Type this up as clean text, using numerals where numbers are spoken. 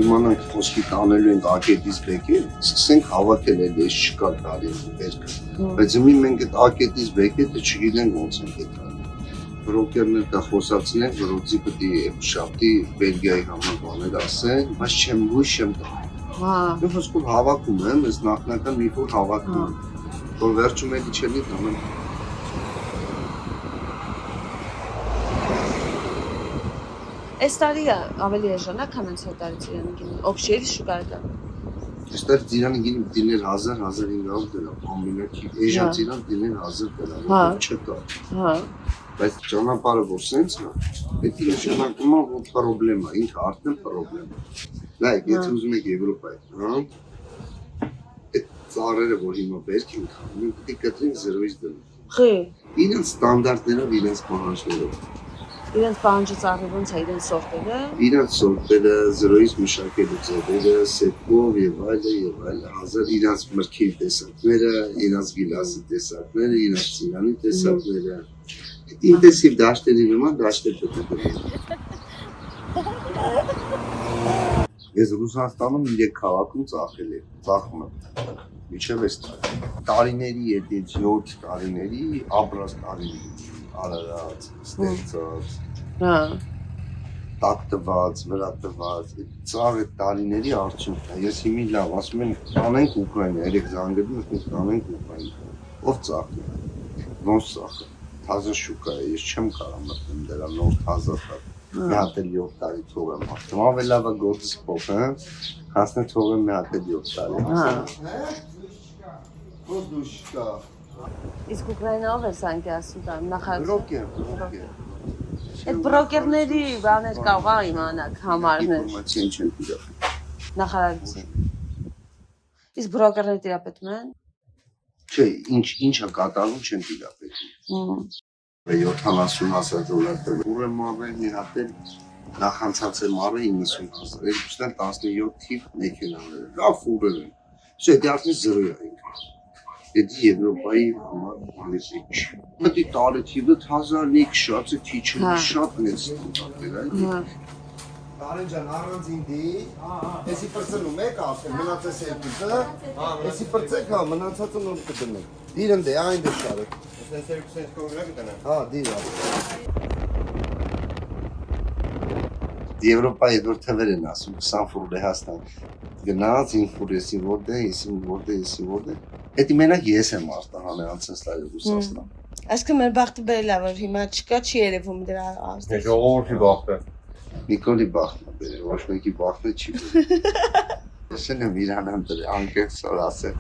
իմանանք խոսքի տանելու ենք ակետից բեկել, սկսենք հավաքել էլ ես չկա տարի բերքը, բայց իմի մենք այդ ակետից բեկետը չգիտենք ոնց ենք այդ տալի։ Բրոկերներ կա խոսացնենք, որ ոձի պտի շապտի Բելգիայի համար բաներ ասեն, բայց չեմ լույս չեմ տա։ Ես խոսքով հավաքում եմ, ես նախնական մի փոքր հավաքում եմ, որ վերջում էլի չելի տանեմ։ Այս տարի ավելի էժանա, քան անցյալ տարի ծիրանը գինին, օբշերի շուկայը։ Այս տարի ծիրանը գինին դիներ 1000-1500 դրամ, ամենաքի էժան ծիրան դիներ 1000 դրամ, չկա։ Բայց ճանապարհը որ սենց է, պետք է նշանակում է որ պրոբլեմա, ինքը արդեն պրոբլեմա։ Նայեք, եթե ուզում եք Եվրոպայի, այդ ծառերը որ հիմա բերք ենք անում, պետք է կտրենք 0-ից դնում։ Իրենց ստանդարտներով, իրենց պահանջներով։ Իրենց պահանջը ծառը ոնց է, իրենց սորտերը։ Իրենց սորտերը, 0-ից մշակելու ձևերը, սետկով եւ այլը, իրենց մրգի տեսակները, իրենց գիլասի տեսակները, իրենց ծիրանի տեսակները։ Ինտենսիվ դաշտերի նման դաշտեր պետք է դրել։ Ես Ռուսաստանում 3 քաղաքում ծախել եմ, ծախում եմ։ Միջև այս տարիների հետ 7 տարիների ապրած տարիների արարած, ստեղծած, տակտված, վրատված, ծաղ այդ տարիների արդյունքն է։ Ես հիմի լավ, ասում են տանենք Ուկրաինա, երեք զանգերում ենք տանենք Ուկրաինա։ Ով ծախի, ոնց ծախը, թազը շուկա է, ես չեմ կարող մտնում դրա նոր թազը տակ, մի հատ էլ 7 տարի թող եմ ասում, ավելի լավ է գործս փոխեմ, հասնե թող եմ մի հատ էլ 7 տարի ասում։ Իսկ Ուկրաինայով է սանքի ասում տան, Բրոկեր։ Այդ բրոկերների բաներ կարող է իմանաք համարներ։ Ինֆորմացիան չեն տիրապետում։ Նախարարություն։ Իսկ բրոկերները տիրապետում են։ Չէ, ինչա կատարում չեն տիրապետում։ 70,000 դոլար տվել։ Ուրեմն մաբեն մի հատ էլ նախանցած է մարը 90,000, երկուսն էլ 17 թիվ մեքենաներ, լավ ֆուրեր են։ Չէ, դե արդեն 0 է ինքը։ Դե Եվրոպայի համար ամիսի չի։ Մտի տարի թիվը 1000 շատ է քիչ է, շատ մեծ տուտակներ այլ։ Տարենջան առանձին դի, էսի պրծնում եք ասել, մնացես երկուսը, էսի պրծեք, հա, մնացածը նոր կդնեք։ Դիրն դե, այն դե շարեք։ Ես երկուսը ես կողմրա կտնեմ։ Հա, դիր ասել։ Եվրոպայի որ թվեր են ասում, 20 ֆուր Լեհաստան գնաց, 5 ֆուր եսի որտե, եսի որտե։ Էդի մենակ ես եմ արտահանել անցած տարի Ռուսաստան։ Այսինքն մեր բախտը բերել է, որ հիմա չկա, չի երևում դրա ազդեցությունը։ Ժողովրդի բախտը։ Նիկոլի բախտն է բերել, ոչ մեկի բախտը չի բերել։ Ես եմ Իրանան դրել, անկեղծ ասել։